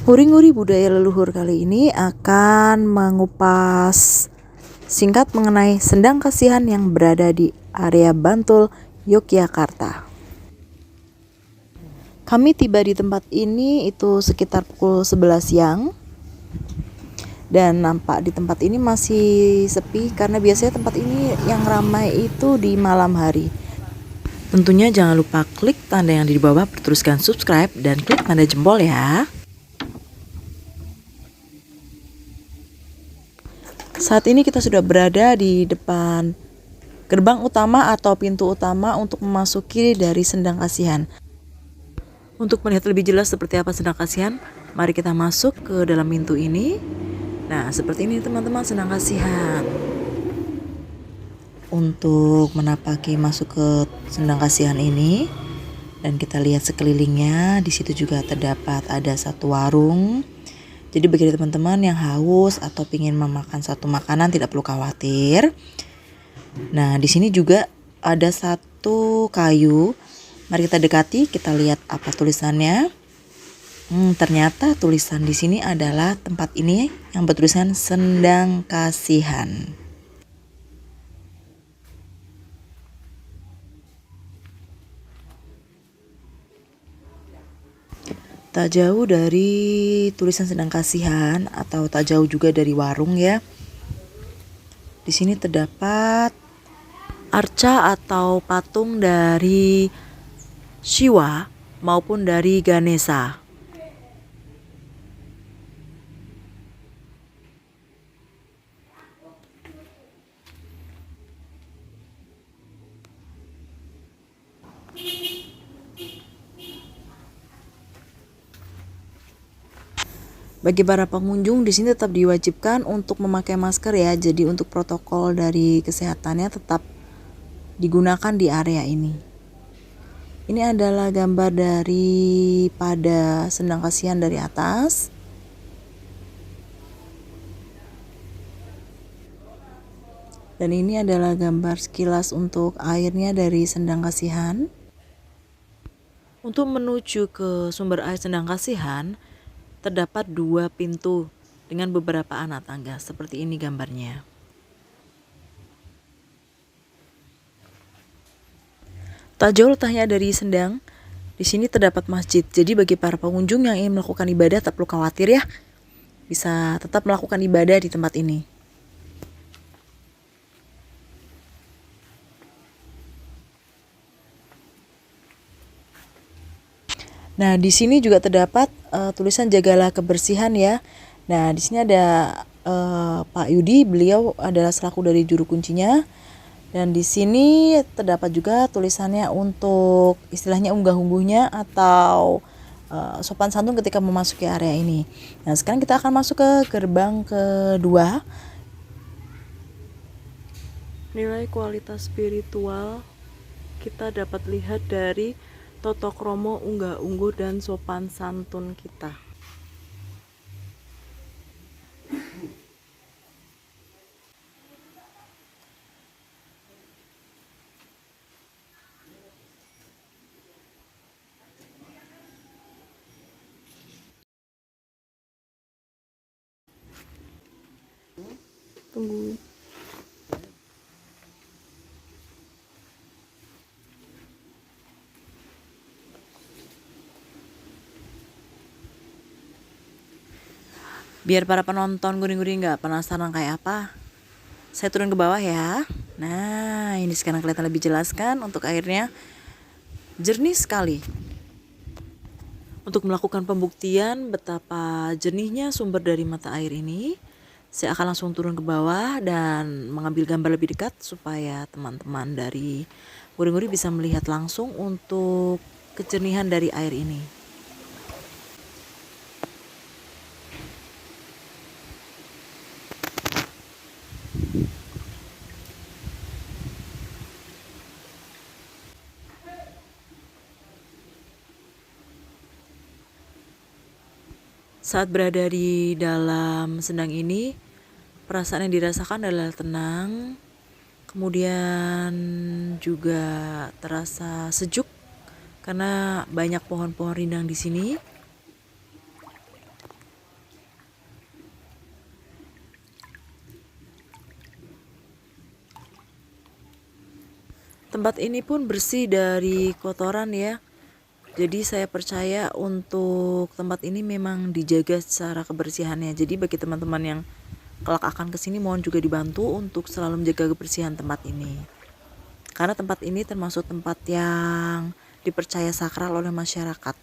Nguri-nguri budaya leluhur kali ini akan mengupas singkat mengenai sendang kasihan yang berada di area Bantul, Yogyakarta. Kami tiba di tempat ini itu sekitar pukul 11 siang. Dan nampak di tempat ini masih sepi karena biasanya tempat ini yang ramai itu di malam hari. Tentunya jangan lupa klik tanda yang di bawah, teruskan subscribe dan klik tanda jempol ya. Saat ini kita sudah berada di depan gerbang utama atau pintu utama untuk memasuki dari Sendang Kasihan. Untuk melihat lebih jelas seperti apa Sendang Kasihan, mari kita masuk ke dalam pintu ini. Nah, seperti ini teman-teman Sendang Kasihan. Untuk menapaki masuk ke Sendang Kasihan ini, dan kita lihat sekelilingnya, di situ juga terdapat ada satu warung. Jadi bagi teman-teman yang haus atau ingin memakan satu makanan tidak perlu khawatir. Nah, di sini juga ada satu kayu. Mari kita dekati, kita lihat apa tulisannya. Ternyata tulisan di sini adalah tempat ini yang bertulisan Sendang Kasihan. Tak jauh dari tulisan Sendang Kasihan atau tak jauh juga dari warung ya. Di sini terdapat arca atau patung dari Shiva maupun dari Ganesha. Bagi para pengunjung di sini tetap diwajibkan untuk memakai masker ya. Jadi untuk protokol dari kesehatannya tetap digunakan di area ini. Ini adalah gambar daripada Sendang Kasihan dari atas. Dan ini adalah gambar sekilas untuk airnya dari Sendang Kasihan. Untuk menuju ke sumber air Sendang Kasihan, terdapat 2 pintu dengan beberapa anak tangga. Seperti ini gambarnya. Tak jauh letaknya dari Sendang, di sini terdapat masjid. Jadi bagi para pengunjung yang ingin melakukan ibadah tak perlu khawatir ya. Bisa tetap melakukan ibadah di tempat ini. Nah, di sini juga terdapat tulisan jagalah kebersihan ya. Nah, di sini ada Pak Yudi, beliau adalah selaku dari juru kuncinya. Dan di sini terdapat juga tulisannya untuk istilahnya unggah-ungguhnya atau sopan santun ketika memasuki area ini. Nah, sekarang kita akan masuk ke gerbang kedua. Nilai kualitas spiritual kita dapat lihat dari toto kromo, unggah-ungguh dan sopan santun kita. Tunggu. Biar para penonton guri-guri nggak penasaran kayak apa, saya turun ke bawah ya. Nah, ini sekarang kelihatan lebih jelas kan untuk airnya. Jernih sekali. Untuk melakukan pembuktian betapa jernihnya sumber dari mata air ini, saya akan langsung turun ke bawah dan mengambil gambar lebih dekat supaya teman-teman dari guri-guri bisa melihat langsung untuk kejernihan dari air ini. Saat berada di dalam sendang ini, perasaan yang dirasakan adalah tenang, kemudian juga terasa sejuk karena banyak pohon-pohon rindang di sini. Tempat ini pun bersih dari kotoran ya. Jadi saya percaya untuk tempat ini memang dijaga secara kebersihannya. Jadi bagi teman-teman yang kelak akan kesini, mohon juga dibantu untuk selalu menjaga kebersihan tempat ini. Karena tempat ini termasuk tempat yang dipercaya sakral oleh masyarakat.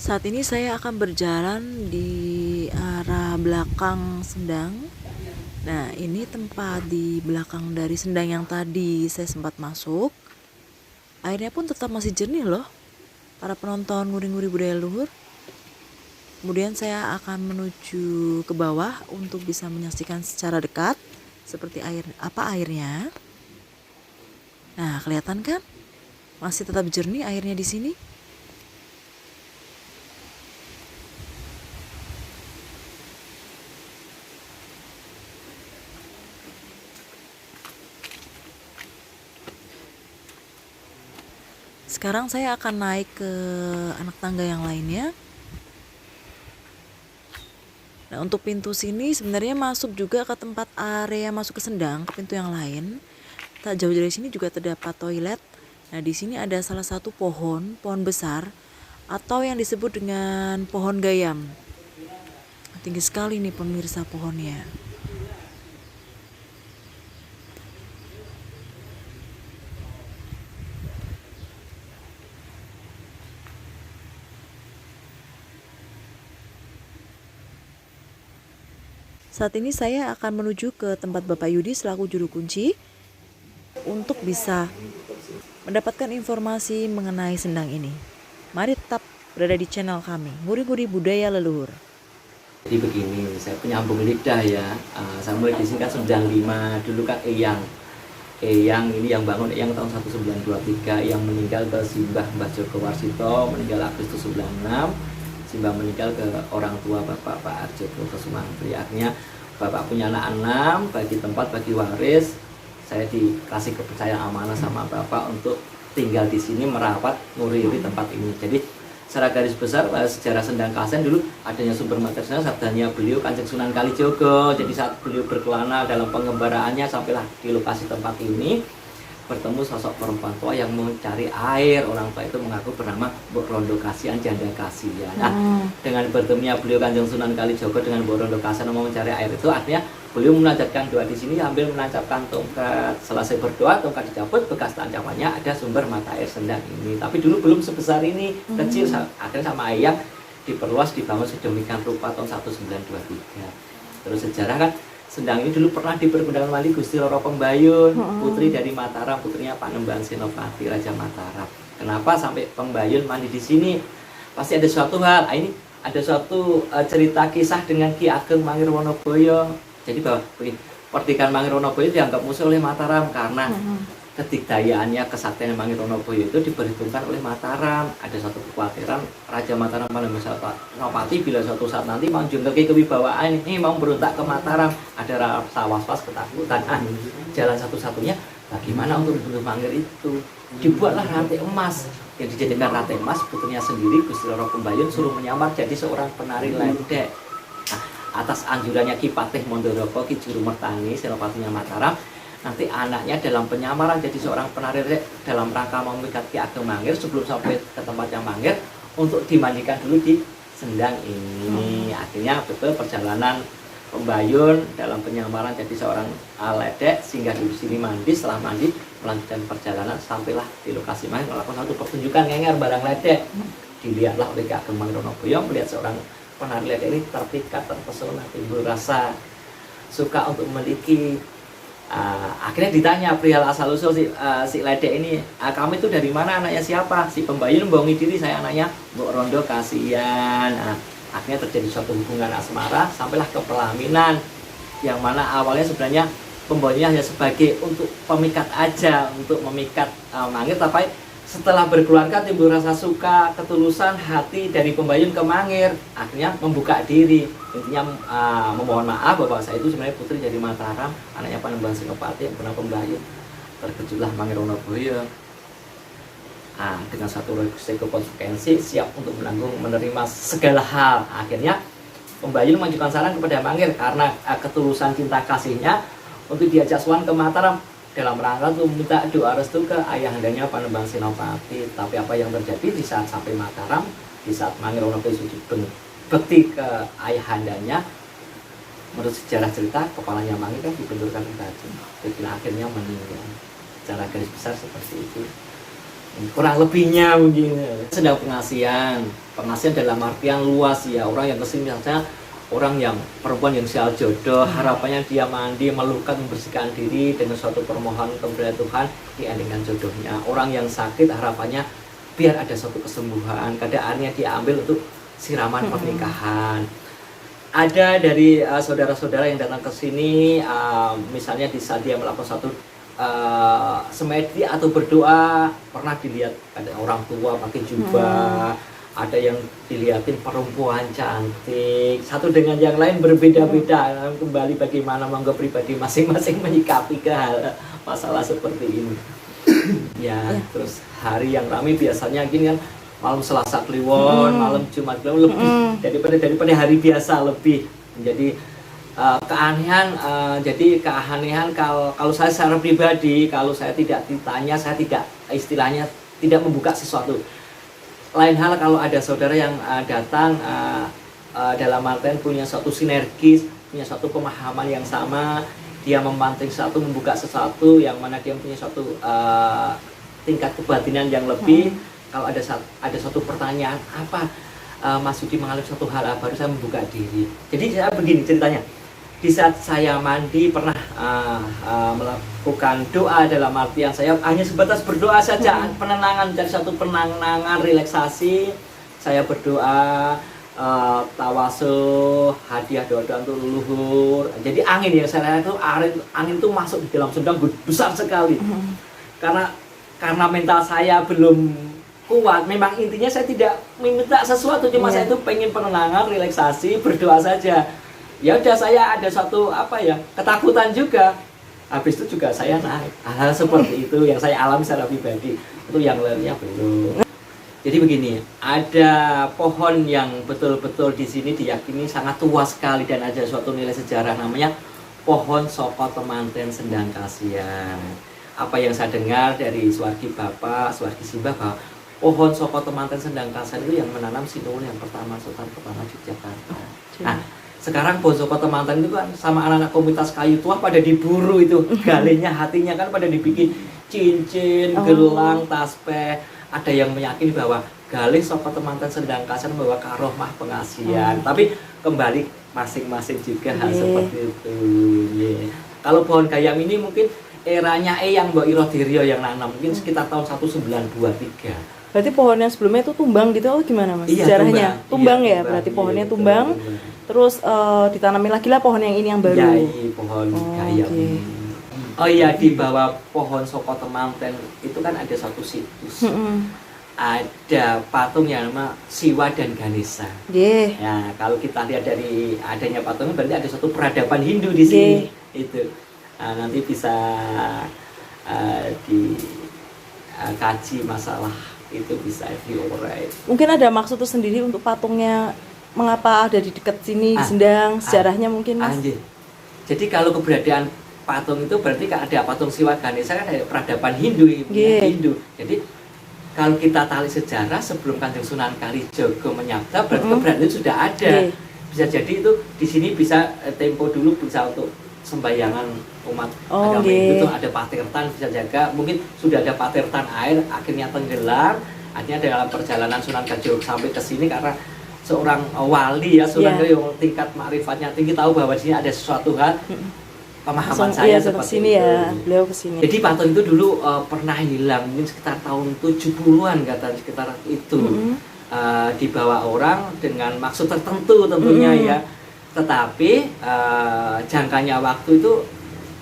Saat ini saya akan berjalan di arah belakang Sendang. Nah, ini tempat di belakang dari Sendang yang tadi saya sempat masuk. Airnya pun tetap masih jernih loh. Para penonton nguri-nguri budaya luhur. Kemudian saya akan menuju ke bawah untuk bisa menyaksikan secara dekat seperti airnya. Nah, kelihatan kan? Masih tetap jernih airnya di sini. Sekarang saya akan naik ke anak tangga yang lainnya. Nah, untuk pintu sini sebenarnya masuk juga ke tempat area masuk ke Sendang, ke pintu yang lain. Tak jauh dari sini juga terdapat toilet. Nah, di sini ada salah satu pohon besar atau yang disebut dengan pohon gayam. Tinggi sekali nih pemirsa pohonnya. Saat ini saya akan menuju ke tempat Bapak Yudi selaku juru kunci untuk bisa mendapatkan informasi mengenai Sendang ini. Mari tetap berada di channel kami, Nguri-Nguri Budaya Leluhur. Jadi begini, saya penyambung lidah ya. Saya mulai di sini kan 95, dulu kan Eyang ini yang bangun Eyang tahun 1923, yang meninggal ke Simbah Mbah Joko Warsito, meninggal Agustus 96. Simbah meninggal ke orang tua Bapak Pak Arjono Kesumantri. Akhirnya Bapak punya anak 6, bagi tempat, bagi waris. Saya dikasih kepercayaan amanah sama Bapak untuk tinggal di sini, merawat, nguri-nguri tempat ini. Jadi secara garis besar sejarah Sendang Kasen dulu adanya sumber material sabdanya beliau Kanjeng Sunan Kalijogo. Jadi saat beliau berkelana dalam pengembaraannya sampailah di lokasi tempat ini, bertemu sosok perempuan tua yang mencari air. Orang tua itu mengaku bernama Mbok Rondo Kasihan, janda kasihan. Nah, dengan bertemunya beliau Kanjeng Sunan Kalijogo dengan Mbok Rondo Kasihan mau mencari air itu, artinya beliau menajatkan doa di sini sambil menancapkan tongkat. Selesai berdoa, tongkat dicabut, bekas tancapannya ada sumber mata air Sendang ini. Tapi dulu belum sebesar ini, kecil. Akhirnya sama Eyang diperluas, dibangun sedemikian rupa tahun 1923. Terus sejarah kan, Sendang ini dulu pernah dipergunakan wali Gusti Roro Pembayun, putri dari Mataram, putrinya Panembahan Senopati, Raja Mataram. Kenapa sampai Pembayun mandi di sini? Pasti ada suatu hal. Ini ada suatu cerita kisah dengan Ki Ageng Mangirwonoboyo. Jadi bahwa pernikahan Mangirwonoboyo dianggap musuh oleh Mataram karena kedikdayaannya, kesaktian Mangirwonoboyo itu diperhitungkan oleh Mataram. Ada suatu kekhawatiran Raja Mataram Panembahan Senopati bila suatu saat nanti mau jungkir kewibawaan ini, mau berontak ke Mataram, ada rasa was-was, ketakutan. Jalan satu-satunya bagaimana untuk membunuh Mangir itu? Dibuatlah rantai emas yang dijadikan rantai emas. Putrinya sendiri Gusti Roro Pembayun suruh menyamar jadi seorang penari ledek. Nah, atas anjurannya Ki Patih Mondoroko, Ki Juru Mertani Senopatinya Mataram, nanti anaknya dalam penyamaran jadi seorang penari dalam rangka memikat Ki Ageng Mangir sebelum sampai ke tempatnya Mangir untuk dimandikan dulu di Sendang ini. Akhirnya betul perjalanan Pembayun dalam penyamaran jadi seorang ledek, singgah di sini mandi. Setelah mandi melanjutkan perjalanan sampailah di lokasi Mangir, melakukan satu pertunjukan ngenger barang ledek. Dilihatlah oleh Ki Ageng Mangirwonoboyo, melihat seorang penari ledek ini terpikat, terpesona, timbul rasa suka untuk memiliki. Akhirnya ditanya perihal asal usul si ledek ini, kamu itu dari mana, anaknya siapa? Si Pembayun membohongi diri, saya anaknya Mbok Rondo Kasihan. Akhirnya terjadi suatu hubungan asmara, sampailah ke pelaminan, yang mana awalnya sebenarnya Pembayunnya hanya sebagai untuk pemikat aja, untuk memikat Mangir. Tapi setelah berkeluarga timbul rasa suka, ketulusan hati dari Pembayun ke Mangir, akhirnya membuka diri. Intinya memohon maaf bahwa saya itu sebenarnya putri dari Mataram, anaknya Panembahan Senopati yang pernah Pembayun. Terkejutlah Mangirwonoboyo. dengan satu resiko konsekuensi, siap untuk menanggung menerima segala hal. Akhirnya Pembayun mengajukan saran kepada Mangir karena ketulusan cinta kasihnya untuk diajak Sowan ke Mataram dalam rangka untuk meminta doa restu ke ayahandanya Panembang Senopati. Tapi apa yang terjadi di saat sampai Mataram, di saat Mangir Wonorejo sujud bekti ke ayahandanya, menurut sejarah cerita kepalanya Mangir kan dibenturkan ke batu, jadi akhirnya meninggal. Secara garis besar seperti itu, kurang lebihnya mungkin. Sedang pengasihan dalam artian luas ya, orang yang kesini misalnya orang yang perempuan yang sial jodoh, harapannya dia mandi, melukat, membersihkan diri dengan suatu permohonan kepada Tuhan, diandingkan jodohnya. Orang yang sakit harapannya biar ada suatu kesembuhan, keadaannya diambil untuk siraman pernikahan. Ada dari saudara-saudara yang datang ke sini, misalnya di saat dia melakukan suatu semedi atau berdoa, pernah dilihat ada orang tua pakai jubah, ada yang dilihatin perempuan cantik, satu dengan yang lain berbeda-beda. Kembali bagaimana monggo pribadi masing-masing menyikapi ke hal masalah seperti ini. Ya, terus hari yang ramai biasanya gini kan, malam Selasa Kliwon, malam Jumat Kliwon lebih daripada hari biasa lebih menjadi keanehan. Jadi keanehan kalau saya secara pribadi, kalau saya tidak ditanya, saya tidak istilahnya tidak membuka sesuatu. Lain hal kalau ada saudara yang datang dalam artian punya suatu sinergis, punya suatu pemahaman yang sama, dia memanting satu, membuka sesuatu yang mana dia punya suatu tingkat kebatinan yang lebih. Kalau ada suatu pertanyaan, apa Mas Yudi mengalami suatu hal, baru saya membuka diri. Jadi saya begini ceritanya, di saat saya mandi pernah melakukan doa dalam artian saya hanya sebatas berdoa saja, penenangan, dari satu penenangan, relaksasi. Saya berdoa, tawasul, hadiah doa-doa untuk leluhur. Jadi angin yang saya lihat itu, angin itu masuk di dalam sendang besar sekali. Karena mental saya belum kuat, memang intinya saya tidak meminta sesuatu, cuma saya itu pengen penenangan, relaksasi, berdoa saja. Ya udah, saya ada suatu ketakutan juga. Habis itu juga saya naik. Hal seperti itu yang saya alami secara pribadi. Itu yang lainnya belum. Jadi begini, ada pohon yang betul-betul di sini diyakini sangat tua sekali dan ada suatu nilai sejarah, namanya pohon Soko Temanten Sendang Kasihan. Apa yang saya dengar dari Suwargi Bapak, Suwargi Simbah, bahwa pohon Soko Temanten Sendang Kasihan itu yang menanam Sinuwun yang pertama, Sultan pertama Yogyakarta. Nah, sekarang pohon Soko Temanten itu kan sama anak-anak komunitas kayu tua pada diburu itu, galenya, hatinya kan pada dibikin cincin, gelang, tasbih. Ada yang meyakini bahwa galih Soko Temanten Sendang Kasihan membawa karomah pengasihan. Tapi kembali masing-masing juga hal seperti itu. Kalau pohon gayam ini mungkin eranya Eyang Mbok Irodiryo yang nanam, mungkin sekitar tahun 1923. Berarti pohon yang sebelumnya itu tumbang gitu, gimana Mas? Iya, sejarahnya tumbang ya, tumbang. berarti pohonnya tumbang. Terus ditanami lagi lah pohon yang ini yang baru. Ya, pohon gayam. Okay. Oh iya, di bawah pohon Soko Temanten itu kan ada satu situs. Ada patung yang nama Siwa dan Ganesha. Ya, kalau kita lihat dari adanya patung, berarti ada satu peradaban Hindu di sini. Itu nanti bisa dikaji masalah itu, bisa diurai. Mungkin ada maksud tersendiri untuk patungnya, mengapa ada di dekat sini, di Sendang, sejarahnya mungkin Mas? Jadi kalau keberadaan patung itu berarti ada patung Siwa Ganesha kan ada peradaban Hindu, Hindu. Jadi kalau kita tarik sejarah sebelum Kanjeng Sunan Kalijaga menyabda, berarti keberadaan itu sudah ada. Bisa jadi itu di sini bisa tempo dulu bisa untuk sembayangan umat agama Hindu, itu ada patirtan, bisa jaga. Mungkin sudah ada patirtan air, akhirnya tenggelam. Akhirnya dalam perjalanan Sunan Kalijaga sampai ke sini, karena seorang wali ya, Sunan Kalijaga yang tingkat makrifatnya tinggi, tahu bahwa di sini ada sesuatu hal. Pemahaman saya seperti itu. Ya, beliau kesini. Jadi patung itu dulu pernah hilang, mungkin sekitar tahun 70-an katanya, sekitar itu. Dibawa orang dengan maksud tertentu tentunya ya. Tetapi jangkanya waktu itu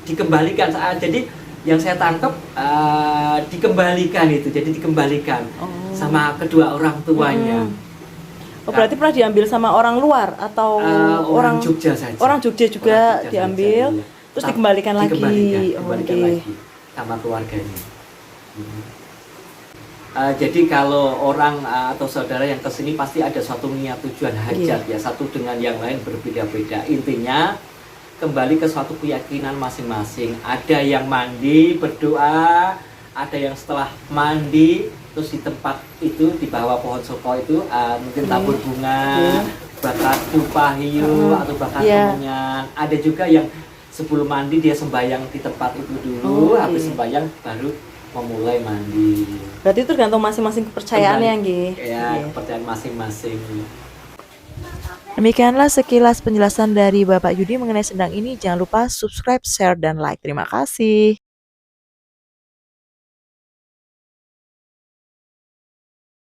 dikembalikan. Jadi yang saya tangkap dikembalikan itu, jadi dikembalikan sama kedua orang tuanya. Berarti pernah diambil sama orang luar atau orang Jogja saja. Orang Jogja juga diambil, saja, terus dikembalikan lagi. Dikembalikan lagi sama keluarganya. Jadi kalau orang atau saudara yang kesini pasti ada suatu niat tujuan hajat ya, satu dengan yang lain berbeda-beda. Intinya kembali ke suatu keyakinan masing-masing. Ada yang mandi berdoa, ada yang setelah mandi terus di tempat itu di bawah pohon soko itu mungkin tabur bunga, bakar dupa hiu atau bakar kemenyan. Ada juga yang sebelum mandi dia sembahyang di tempat itu dulu, habis sembahyang baru memulai mandi. Berarti itu tergantung masing-masing kepercayaannya, nggih. Ya, kepercayaan masing-masing. Demikianlah sekilas penjelasan dari Bapak Yudi mengenai sendang ini. Jangan lupa subscribe, share, dan like. Terima kasih.